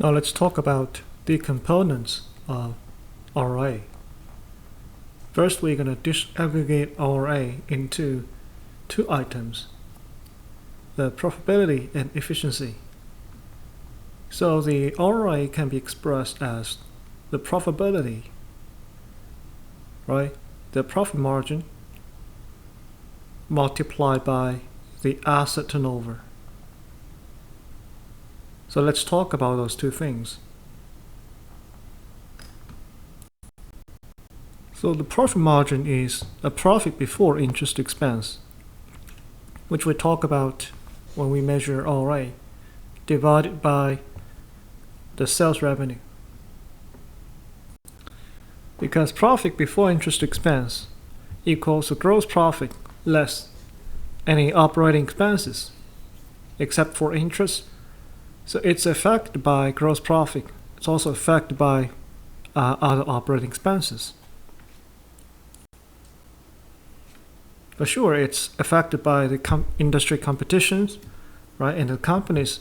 Now let's talk about the components of RA. First, we're going to disaggregate RA into two items, the profitability and efficiency. So the RA can be expressed as the profitability, right? The profit margin multiplied by the asset turnover. So let's talk about those two things. So the profit margin is a profit before interest expense, which we talk about when we measure RA, divided by the sales revenue. Because profit before interest expense equals the gross profit less any operating expenses, except for interest. So it's affected by gross profit. It's also affected by other operating expenses. For sure, it's affected by the industry competitions, right, and the company's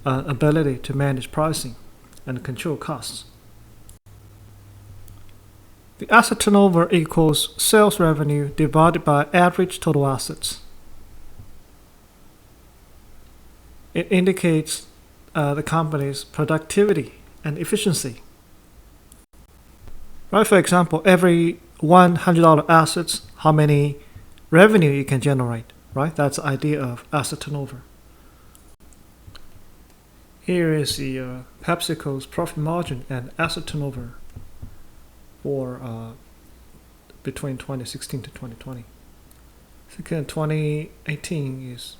ability to manage pricing and control costs. The asset turnover equals sales revenue divided by average total assets. It indicates the company's productivity and efficiency. Right, for example, every $100 assets, how many revenue you can generate, right? That's the idea of asset turnover. Here is the PepsiCo's profit margin and asset turnover for between 2016 to 2020. So 2018 is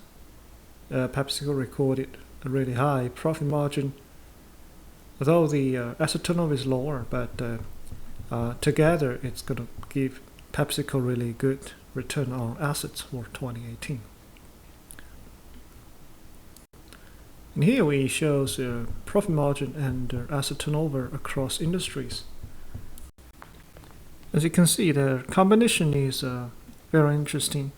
PepsiCo recorded a really high profit margin, although the asset turnover is lower, but together it's going to give PepsiCo really good return on assets for 2018. And here we show the profit margin and asset turnover across industries. As you can see, the combination is very interesting.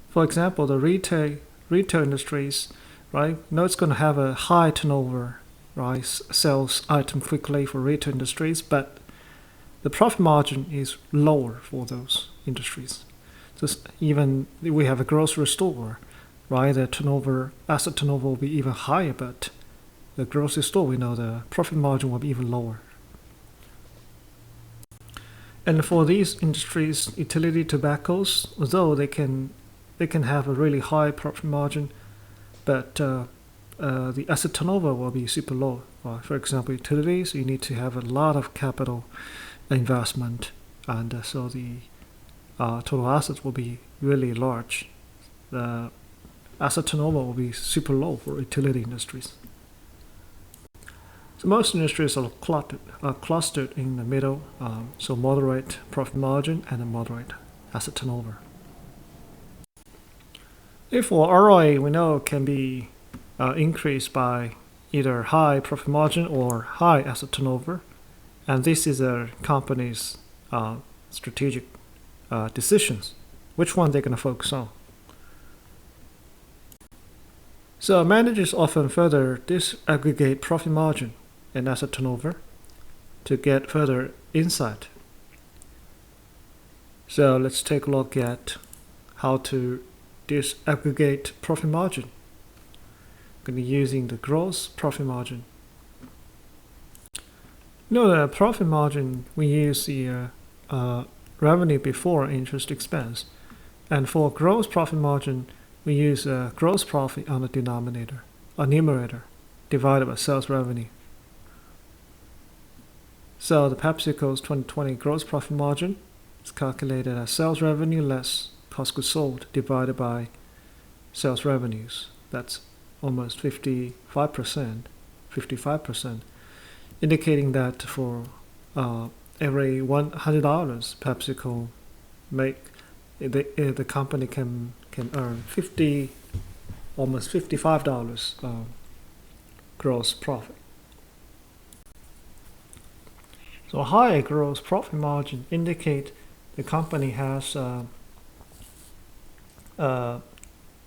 For example, the retail industries, right? Now it's going to have a high turnover, right? Sells item quickly for retail industries, but the profit margin is lower for those industries. So even we have a grocery store, right? The turnover, asset turnover will be even higher, but the grocery store, we know the profit margin will be even lower. And for these industries, utility tobaccos, although they can have a really high profit margin, but the asset turnover will be super low. For example, utilities, you need to have a lot of capital investment, and so the total assets will be really large. The asset turnover will be super low for utility industries. So most industries are clustered in the middle, so moderate profit margin and a moderate asset turnover. Therefore, ROI we know can be increased by either high profit margin or high asset turnover, and this is a company's strategic decisions, which one they're going to focus on. So managers often further disaggregate profit margin and asset turnover to get further insight. So let's take a look at how to disaggregate profit margin. I'm going to be using the gross profit margin. The profit margin, we use the revenue before interest expense, and for gross profit margin, we use gross profit on the denominator, or numerator, divided by sales revenue. So the PepsiCo's 2020 gross profit margin is calculated as sales revenue less cost of goods sold divided by sales revenues. That's almost 55%, indicating that for every $100 PepsiCo make, the company can earn almost $55 gross profit. So a high gross profit margin indicate the company has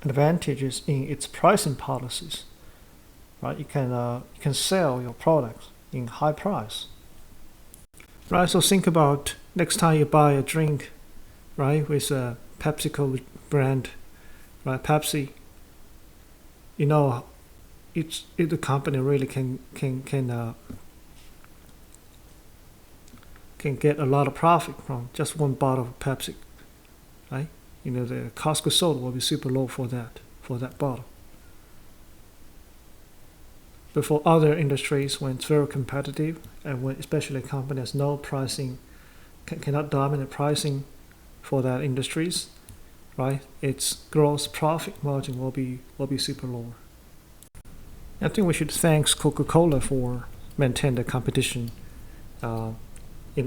advantages in its pricing policies. right? You can sell your products in high price, right? So think about next time you buy a drink, right, with a PepsiCo brand, right? Pepsi, you know, the company really can get a lot of profit from just one bottle of Pepsi, right? You know, the cost of sold will be super low for that bottle. But for other industries, when it's very competitive, and when especially a company has no pricing, cannot dominate pricing for that industries, right? Its gross profit margin will be super low. I think we should thank Coca-Cola for maintaining the competition in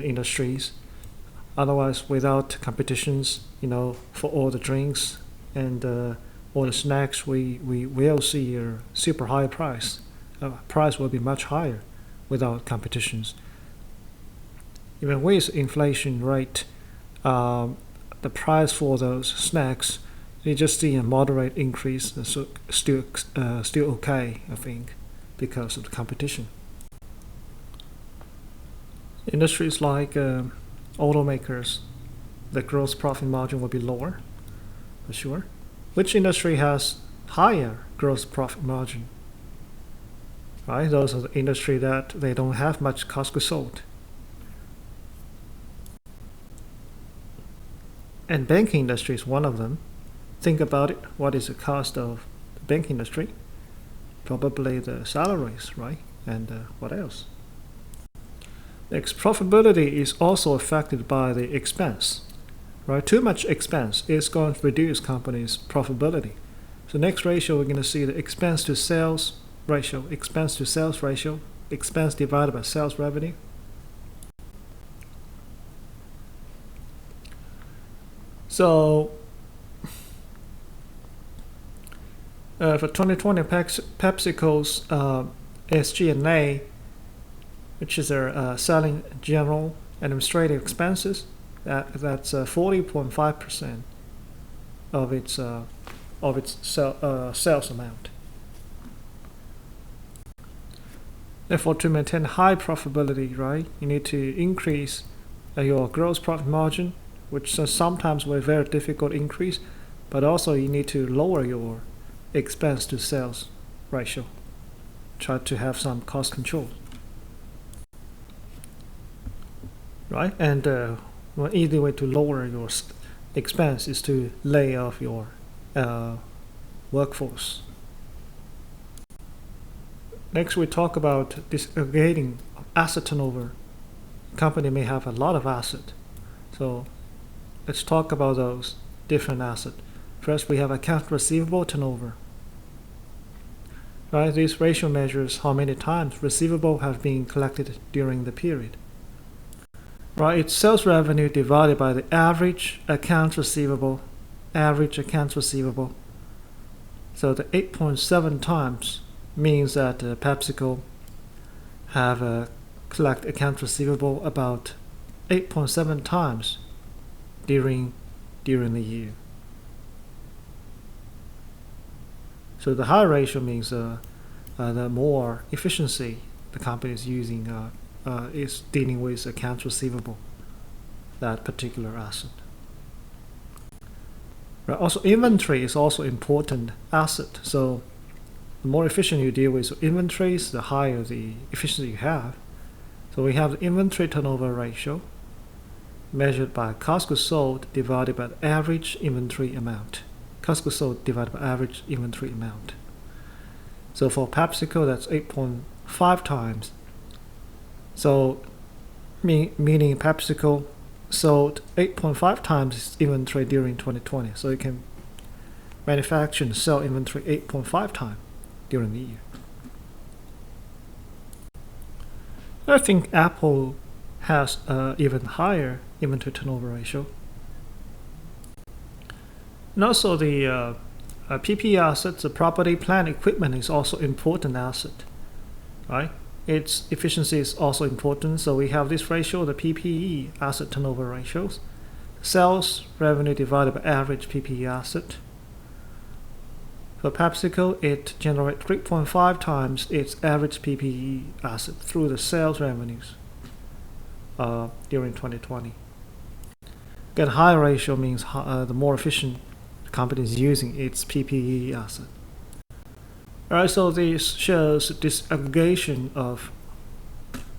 industries. Otherwise, without competitions, you know, for all the drinks and all the snacks, we will see a super high price. Price will be much higher without competitions. Even with inflation rate, the price for those snacks, you just see a moderate increase. So still okay, I think, because of the competition. Industries like automakers, the gross profit margin will be lower, for sure. Which industry has higher gross profit margin? Right, those are the industry that they don't have much cost of sold. And banking industry is one of them. Think about it. What is the cost of the banking industry? Probably the salaries, right? And what else? Next, profitability is also affected by the expense, right? Too much expense is going to reduce companies' profitability. So next ratio, we're going to see the expense to sales ratio, expense divided by sales revenue. So for 2020, PepsiCo's SG&A, which is their selling, general, administrative expenses, that's 40.5% of its sales amount. Therefore, to maintain high profitability, right, you need to increase your gross profit margin, which sometimes will be very difficult to increase, but also you need to lower your expense to sales ratio. Try to have some cost control. Right? And one easy way to lower your expense is to lay off your workforce. Next, we talk about disaggregating asset turnover. Company may have a lot of asset. So let's talk about those different assets. First, we have account receivable turnover. Right? This ratio measures how many times receivable have been collected during the period. Right? It's sales revenue divided by the average accounts receivable. So the 8.7 times means that PepsiCo have collect accounts receivable about 8.7 times during the year. So the high ratio means the more efficiency the company is using is dealing with accounts receivable, that particular asset. Right. Also, inventory is also important asset. So the more efficient you deal with inventories, the higher the efficiency you have. So we have the inventory turnover ratio measured by cost of sold divided by the average inventory amount. Cost of sold divided by average inventory amount. So for PepsiCo, that's 8.5 times. So meaning PepsiCo sold 8.5 times its inventory during 2020. So it can manufacture and sell inventory 8.5 times during the year. I think Apple has even higher inventory turnover ratio. And also the PPE assets, the property, plant, equipment is also important asset, right? Its efficiency is also important. So we have this ratio, the PPE asset turnover ratios. Sales revenue divided by average PPE asset. For PepsiCo, it generates 3.5 times its average PPE asset through the sales revenues during 2020. Again, higher ratio means the more efficient the company is using its PPE asset. Alright, so this shows disaggregation of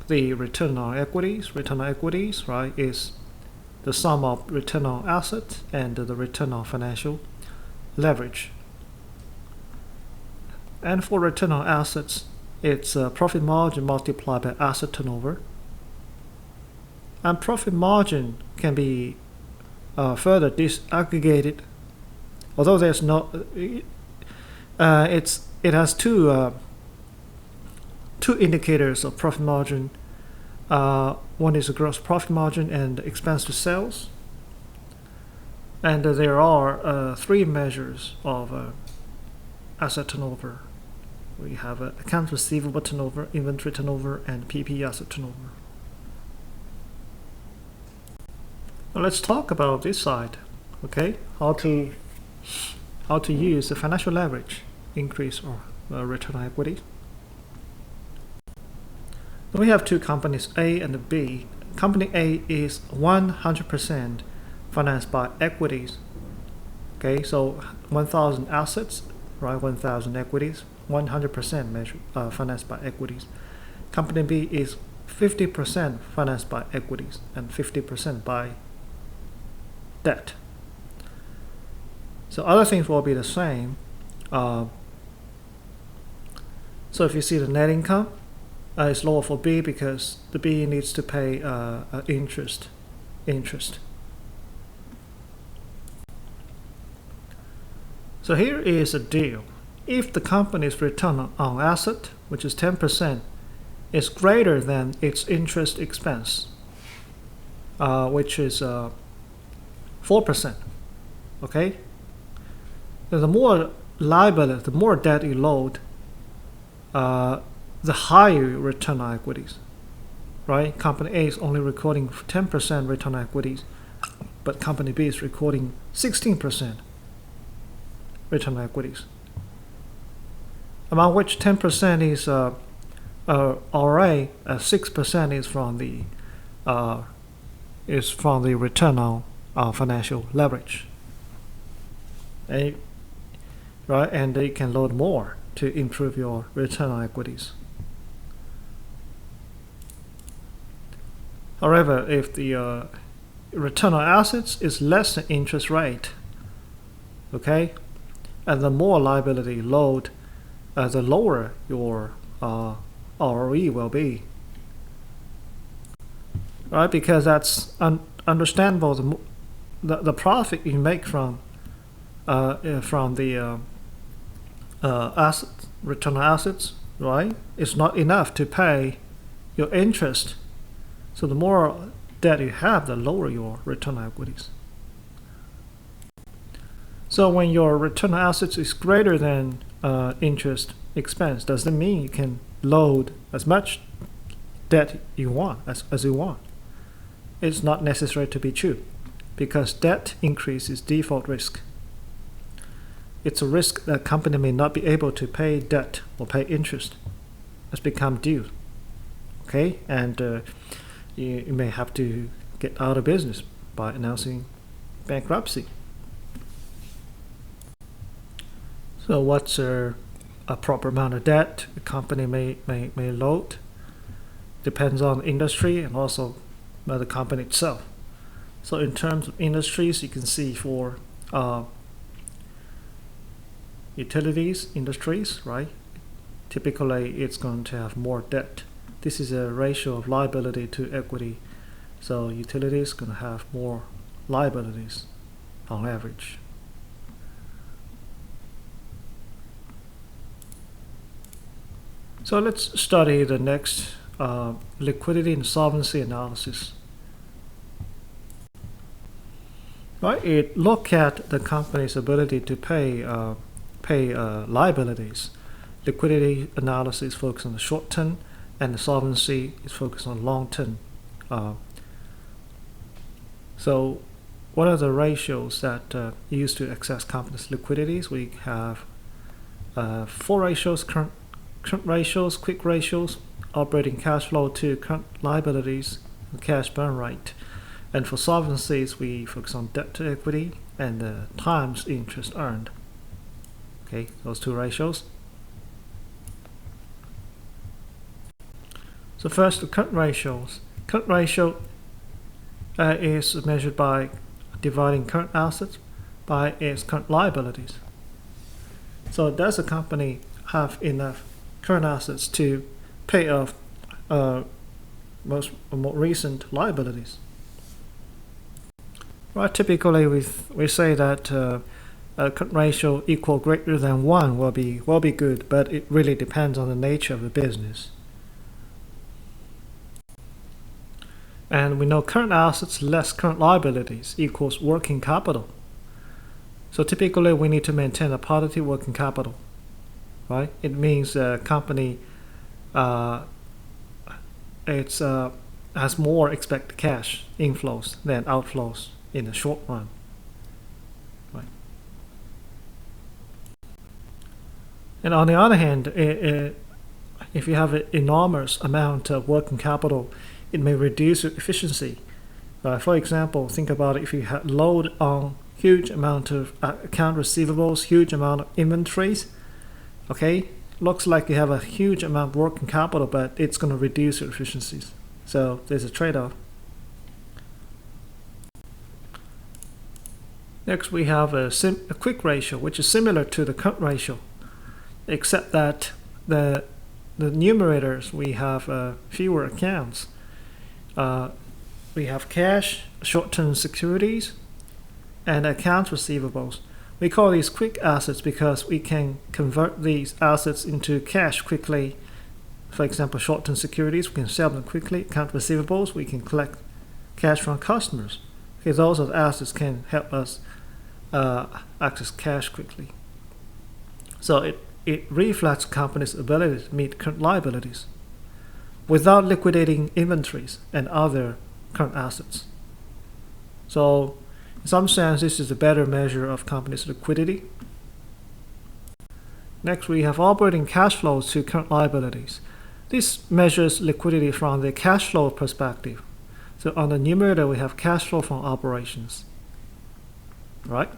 the return on equities. Return on equities, right, is the sum of return on assets and the return on financial leverage. And for return on assets, it's profit margin multiplied by asset turnover. And profit margin can be further disaggregated, although there's no. It has two indicators of profit margin. One is the gross profit margin and expense to sales. And there are three measures of asset turnover. We have accounts receivable turnover, inventory turnover, and PP asset turnover. Now let's talk about this side. Okay, how to use the financial leverage, increase or return on equity. We have two companies, A and B. Company A is 100% financed by equities. Okay, so 1,000 assets, right? 1,000 equities, 100% measured financed by equities. Company B is 50% financed by equities and 50% by debt. So other things will be the same. So if you see the net income, it's lower for B because the B needs to pay interest. So here is a deal. If the company's return on asset, which is 10%, is greater than its interest expense, which is 4%, okay? Then the more liability, the more debt you load, the higher return on equities, right? Company A is only recording 10% return on equities, but company B is recording 16% return on equities, among which 10% is RA, 6% is from the return on financial leverage, right? And you can load more to improve your return on equities. However, if the return on assets is less than interest rate, okay, and the more liability load, the lower your ROE will be, right? Because that's understandable. The profit you make from the assets, return on assets, right, is not enough to pay your interest. So the more debt you have, the lower your return on equities. So when your return on assets is greater than interest expense, does that mean you can load as much debt you want as you want? It's not necessary to be true, because debt increase is default risk. It's a risk that company may not be able to pay debt or pay interest. It's become due, okay, and you may have to get out of business by announcing bankruptcy. So what's a proper amount of debt a company may load? Depends on the industry and also by the company itself. So in terms of industries, you can see for utilities industries, right? Typically it's going to have more debt. This is a ratio of liability to equity. So utilities going to have more liabilities on average. So let's study the next liquidity and solvency analysis. Right, it look at the company's ability to pay liabilities. Liquidity analysis focus on the short term, and the solvency is focused on long term. So what are the ratios that used to assess company's liquidities? We have four ratios: current ratios, quick ratios, operating cash flow to current liabilities, and cash burn rate. And for solvencies, we focus on debt to equity and times interest earned. Okay, those two ratios. So first, the current ratios. Current ratio is measured by dividing current assets by its current liabilities. So does a company have enough current assets to pay off more recent liabilities? Right, typically we say that a current ratio equal greater than 1 will be good, but it really depends on the nature of the business. And we know current assets less current liabilities equals working capital. So typically we need to maintain a positive working capital, right? It means a company has more expected cash inflows than outflows in the short run, right? And on the other hand, if you have an enormous amount of working capital, it may reduce your efficiency. For example, think about it, if you had load on huge amount of account receivables, huge amount of inventories, okay, looks like you have a huge amount of working capital, but it's going to reduce your efficiencies. So there's a trade-off. Next, we have a quick ratio, which is similar to the current ratio, except that the numerators, we have fewer accounts. We have cash, short-term securities, and accounts receivables. We call these quick assets because we can convert these assets into cash quickly. For example, short-term securities, we can sell them quickly. Account receivables, we can collect cash from customers. Okay, those are the assets can help us access cash quickly. So it reflects a company's ability to meet current liabilities without liquidating inventories and other current assets. So in some sense, this is a better measure of company's liquidity. Next, we have operating cash flows to current liabilities. This measures liquidity from the cash flow perspective. So on the numerator, we have cash flow from operations, right?